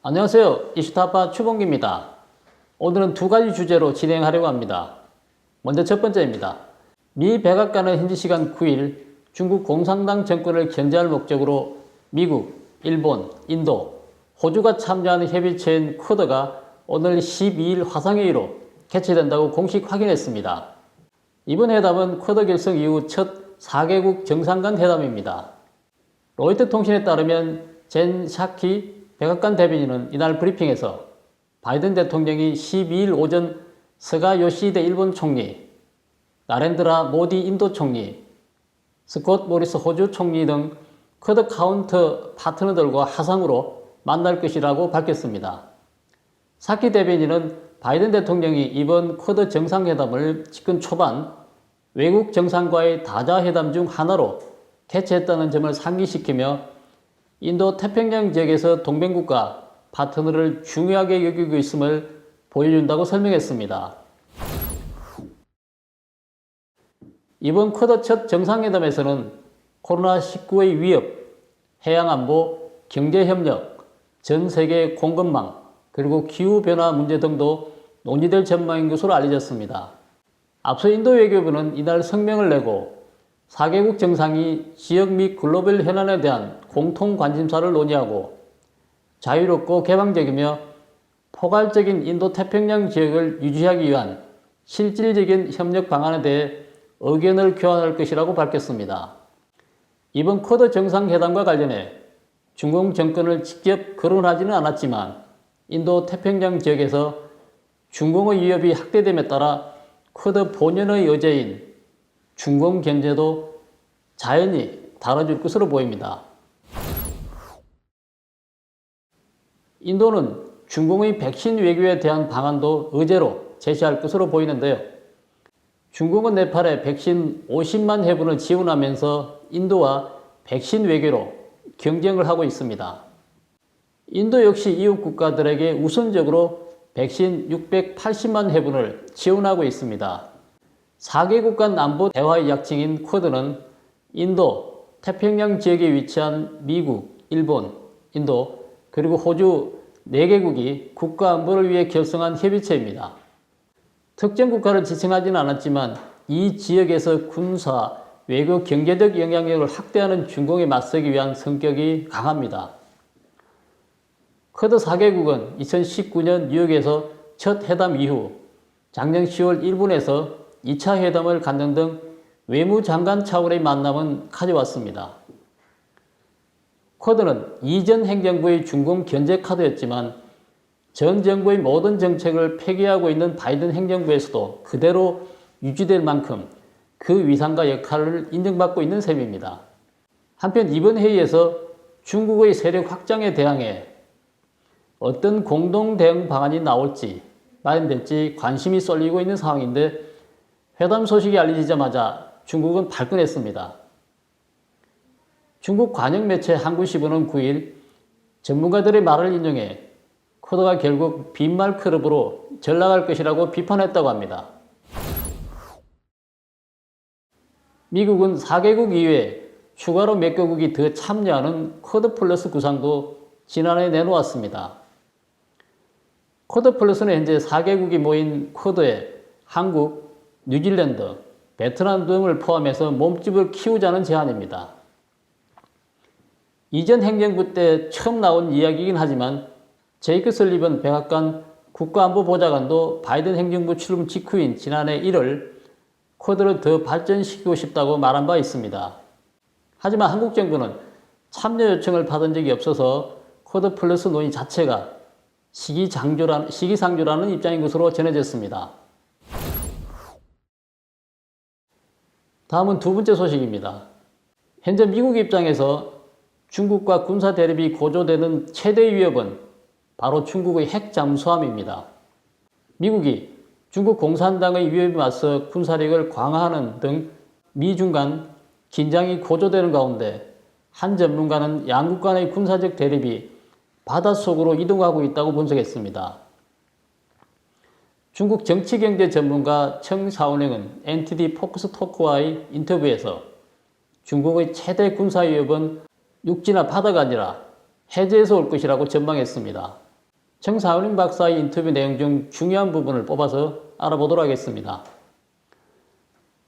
안녕하세요. 이슈타파 추봉기입니다. 오늘은 두 가지 주제로 진행하려고 합니다. 먼저 첫 번째입니다. 미 백악관은 현지 시간 9일 중국 공산당 정권을 견제할 목적으로 미국, 일본, 인도, 호주가 참여하는 협의체인 쿼드가 오늘 12일 화상회의로 개최된다고 공식 확인했습니다. 이번 회담은 쿼드 결성 이후 첫 4개국 정상 간 회담입니다. 로이터 통신에 따르면 젠 샤키 백악관 대변인은 이날 브리핑에서 바이든 대통령이 12일 오전 스가 요시히데 일본 총리, 나렌드라 모디 인도 총리, 스콧 모리스 호주 총리 등 쿼드 카운터 파트너들과 화상으로 만날 것이라고 밝혔습니다. 사키 대변인은 바이든 대통령이 이번 쿼드 정상회담을 집권 초반 외국 정상과의 다자회담 중 하나로 개최했다는 점을 상기시키며 인도 태평양 지역에서 동맹국가 파트너를 중요하게 여기고 있음을 보여준다고 설명했습니다. 이번 쿼드 첫 정상회담에서는 코로나19의 위협, 해양안보, 경제협력, 전세계 공급망, 그리고 기후변화 문제 등도 논의될 전망인 것으로 알려졌습니다. 앞서 인도 외교부는 이날 성명을 내고 4개국 정상이 지역 및 글로벌 현안에 대한 공통 관심사를 논의하고 자유롭고 개방적이며 포괄적인 인도 태평양 지역을 유지하기 위한 실질적인 협력 방안에 대해 의견을 교환할 것이라고 밝혔습니다. 이번 쿼드 정상회담과 관련해 중국 정권을 직접 거론하지는 않았지만 인도 태평양 지역에서 중국의 위협이 확대됨에 따라 쿼드 본연의 의제인 중공 견제도 자연히 다뤄질 것으로 보입니다. 인도는 중국의 백신 외교에 대한 방안도 의제로 제시할 것으로 보이는데요. 중국은 네팔에 백신 50만 회분을 지원하면서 인도와 백신 외교로 경쟁을 하고 있습니다. 인도 역시 이웃 국가들에게 우선적으로 백신 680만 회분을 지원하고 있습니다. 4개국 간 안보 대화의 약칭인 쿼드는 인도, 태평양 지역에 위치한 미국, 일본, 인도, 그리고 호주 4개국이 국가 안보를 위해 결성한 협의체입니다. 특정 국가를 지칭하지는 않았지만 이 지역에서 군사, 외교, 경제적 영향력을 확대하는 중국에 맞서기 위한 성격이 강합니다. 쿼드 4개국은 2019년 뉴욕에서 첫 회담 이후 작년 10월 일본에서 2차 회담을 갖는 등 외무장관 차원의 만남은 가져왔습니다. 쿼드는 이전 행정부의 중공 견제 카드였지만 전 정부의 모든 정책을 폐기하고 있는 바이든 행정부에서도 그대로 유지될 만큼 그 위상과 역할을 인정받고 있는 셈입니다. 한편 이번 회의에서 중국의 세력 확장에 대항해 어떤 공동 대응 방안이 나올지 마련될지 관심이 쏠리고 있는 상황인데 회담 소식이 알려지자마자 중국은 발끈했습니다. 중국 관영 매체 한국시보는 9일 전문가들의 말을 인용해 쿼드가 결국 빈말 클럽으로 전락할 것이라고 비판했다고 합니다. 미국은 4개국 이외에 추가로 몇 개국이 더 참여하는 쿼드 플러스 구상도 지난해 내놓았습니다. 쿼드 플러스는 현재 4개국이 모인 쿼드에 한국, 뉴질랜드, 베트남 등을 포함해서 몸집을 키우자는 제안입니다. 이전 행정부 때 처음 나온 이야기이긴 하지만 제이크 설리번 백악관 국가안보보좌관도 바이든 행정부 출범 직후인 지난해 1월 쿼드를 더 발전시키고 싶다고 말한 바 있습니다. 하지만 한국 정부는 참여 요청을 받은 적이 없어서 쿼드 플러스 논의 자체가 시기상조라는 입장인 것으로 전해졌습니다. 다음은 두 번째 소식입니다. 현재 미국 입장에서 중국과 군사 대립이 고조되는 최대 위협은 바로 중국의 핵 잠수함입니다. 미국이 중국 공산당의 위협에 맞서 군사력을 강화하는 등 미중 간 긴장이 고조되는 가운데 한 전문가는 양국 간의 군사적 대립이 바닷속으로 이동하고 있다고 분석했습니다. 중국 정치경제 전문가 청 샤오냉은 NTD 포크스토크와의 인터뷰에서 중국의 최대 군사 위협은 육지나 바다가 아니라 해저에서 올 것이라고 전망했습니다. 청사은임 박사의 인터뷰 내용 중 중요한 부분을 뽑아서 알아보도록 하겠습니다.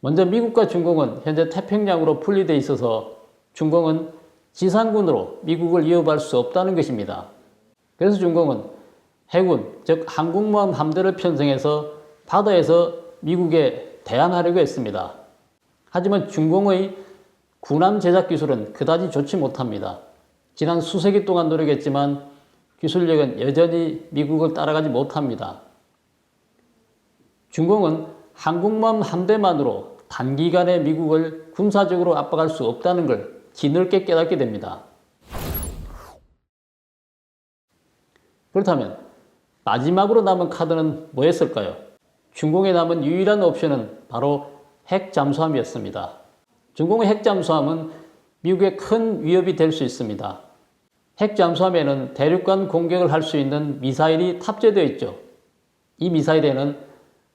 먼저 미국과 중공은 현재 태평양으로 분리되어 있어서 중공은 지상군으로 미국을 위협할 수 없다는 것입니다. 그래서 중공은 해군, 즉 항공모함 함대를 편성해서 바다에서 미국에 대항하려고 했습니다. 하지만 중공의 군함 제작 기술은 그다지 좋지 못합니다. 지난 수세기 동안 노력했지만 기술력은 여전히 미국을 따라가지 못합니다. 중공은 항공모함 함대만으로 단기간에 미국을 군사적으로 압박할 수 없다는 걸 뒤늦게 깨닫게 됩니다. 그렇다면 마지막으로 남은 카드는 뭐였을까요? 중공에 남은 유일한 옵션은 바로 핵 잠수함이었습니다. 중공의 핵 잠수함은 미국에 큰 위협이 될 수 있습니다. 핵 잠수함에는 대륙간 공격을 할 수 있는 미사일이 탑재되어 있죠. 이 미사일에는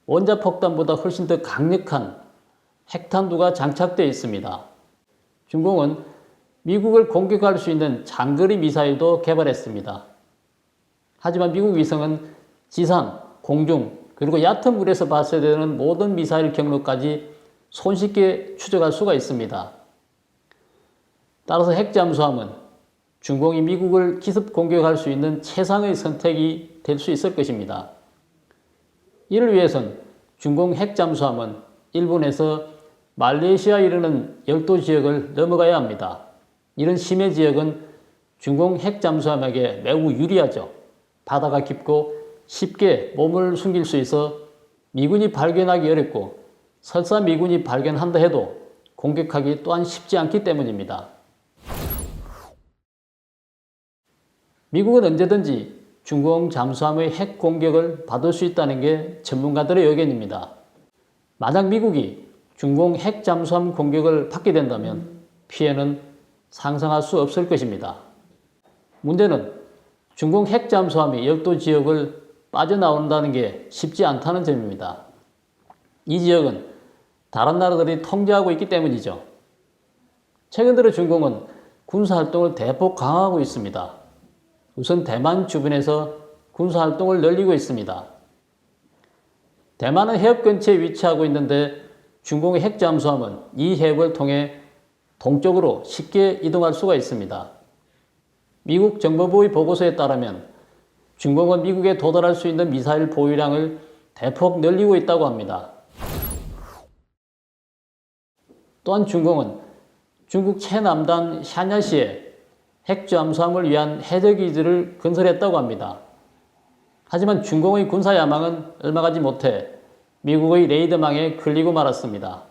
원자폭탄보다 훨씬 더 강력한 핵탄두가 장착되어 있습니다. 중공은 미국을 공격할 수 있는 장거리 미사일도 개발했습니다. 하지만 미국 위성은 지상, 공중, 그리고 얕은 물에서 봤어야 되는 모든 미사일 경로까지 손쉽게 추적할 수가 있습니다. 따라서 핵 잠수함은 중공이 미국을 기습 공격할 수 있는 최상의 선택이 될 수 있을 것입니다. 이를 위해선 중공 핵 잠수함은 일본에서 말레이시아에 이르는 열도 지역을 넘어가야 합니다. 이런 심해 지역은 중공 핵 잠수함에게 매우 유리하죠. 바다가 깊고 쉽게 몸을 숨길 수 있어 미군이 발견하기 어렵고 설사 미군이 발견한다 해도 공격하기 또한 쉽지 않기 때문입니다. 미국은 언제든지 중공 잠수함의 핵 공격을 받을 수 있다는 게 전문가들의 의견입니다. 만약 미국이 중공 핵 잠수함 공격을 받게 된다면 피해는 상상할 수 없을 것입니다. 문제는 중공 핵 잠수함이 열도 지역을 빠져나온다는 게 쉽지 않다는 점입니다. 이 지역은 다른 나라들이 통제하고 있기 때문이죠. 최근 들어 중공은 군사활동을 대폭 강화하고 있습니다. 우선 대만 주변에서 군사활동을 늘리고 있습니다. 대만은 해협 근처에 위치하고 있는데 중공의 핵 잠수함은 이 해협을 통해 동쪽으로 쉽게 이동할 수가 있습니다. 미국 정보부의 보고서에 따르면 중공은 미국에 도달할 수 있는 미사일 보유량을 대폭 늘리고 있다고 합니다. 또한 중공은 중국 최남단 샤냐시에 핵 잠수함을 위한 해저기지를 건설했다고 합니다. 하지만 중공의 군사 야망은 얼마 가지 못해 미국의 레이더망에 걸리고 말았습니다.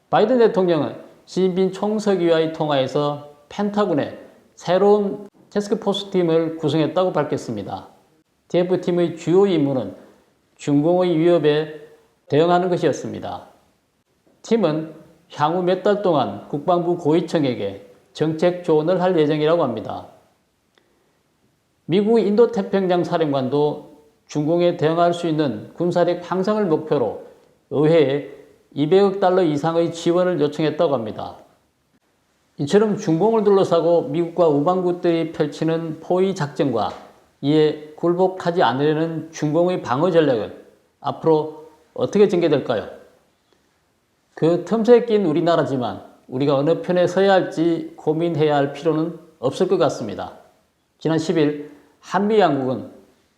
바이든 대통령은 시진핑 총서기와의 통화에서 펜타곤에 새로운 태스크포스 팀을 구성했다고 밝혔습니다. TF팀의 주요 임무는 중공의 위협에 대응하는 것이었습니다. 팀은 향후 몇 달 동안 국방부 고위층에게 정책 조언을 할 예정이라고 합니다. 미국의 인도태평양 사령관도 중공에 대응할 수 있는 군사력 향상을 목표로 의회에 200억 달러 이상의 지원을 요청했다고 합니다. 이처럼 중공을 둘러싸고 미국과 우방국들이 펼치는 포위 작전과 이에 굴복하지 않으려는 중공의 방어 전략은 앞으로 어떻게 전개될까요? 그 틈새에 낀 우리나라지만 우리가 어느 편에 서야 할지 고민해야 할 필요는 없을 것 같습니다. 지난 10일 한미양국은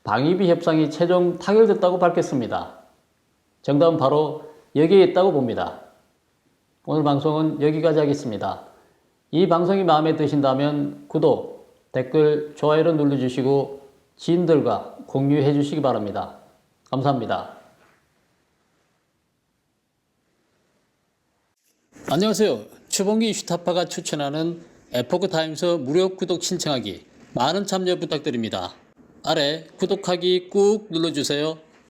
방위비 협상이 최종 타결됐다고 밝혔습니다. 정답은 바로 여기에 있다고 봅니다. 오늘 방송은 여기까지 하겠습니다. 이 방송이 마음에 드신다면 구독, 댓글, 좋아요를 눌러주시고 지인들과 공유해 주시기 바랍니다. 감사합니다. 안녕하세요. 추봉기 이슈타파가 추천하는 에포크타임스 무료 구독 신청하기 많은 참여 부탁드립니다. 아래 구독하기 꾹 눌러주세요.